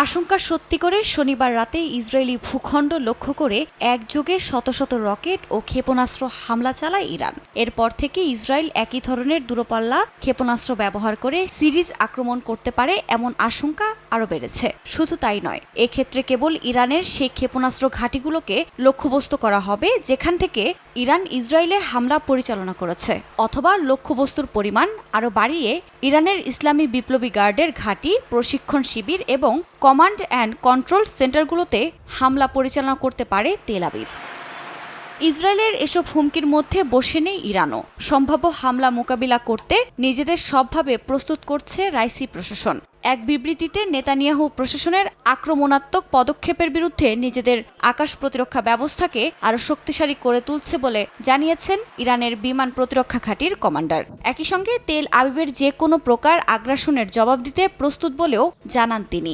আশঙ্কা সত্যি করে শনিবার রাতে ইসরায়েলি ভূখণ্ড লক্ষ্য করে একযোগে শত শত রকেট ও ক্ষেপণাস্ত্র হামলা চালায় ইরান। এরপর থেকে ইসরায়েল একই ধরনের দূরপাল্লা ক্ষেপণাস্ত্র ব্যবহার করে সিরিজ আক্রমণ করতে পারে এমন আশঙ্কা আরও বেড়েছে। শুধু তাই নয়, এক্ষেত্রে কেবল ইরানের সেই ক্ষেপণাস্ত্র ঘাঁটিগুলোকে লক্ষ্যবস্তু করা হবে যেখান থেকে ইরান ইসরায়েলে হামলা পরিচালনা করেছে, অথবা লক্ষ্যবস্তুর পরিমাণ আরও বাড়িয়ে ইরানের ইসলামী বিপ্লবী গার্ডের ঘাঁটি, প্রশিক্ষণ শিবির এবং কমান্ড অ্যান্ড কন্ট্রোল সেন্টারগুলোতে হামলা পরিচালনা করতে পারে তেল আবিব। ইসরায়েলের এসব হুমকির মধ্যে বসে নেই ইরানও। সম্ভাব্য হামলা মোকাবিলা করতে নিজেদের সবভাবে প্রস্তুত করছে রাইসি প্রশাসন। এক বিবৃতিতে নেতানিয়াহু প্রশাসনের আক্রমণাত্মক পদক্ষেপের বিরুদ্ধে নিজেদের আকাশ প্রতিরক্ষা ব্যবস্থাকে আরও শক্তিশালী করে তুলছে বলে জানিয়েছেন ইরানের বিমান প্রতিরক্ষা ঘাঁটির কমান্ডার। একই সঙ্গে তেল আবিবের যে কোনো প্রকার আগ্রাসনের জবাব দিতে প্রস্তুত বলেও জানান তিনি।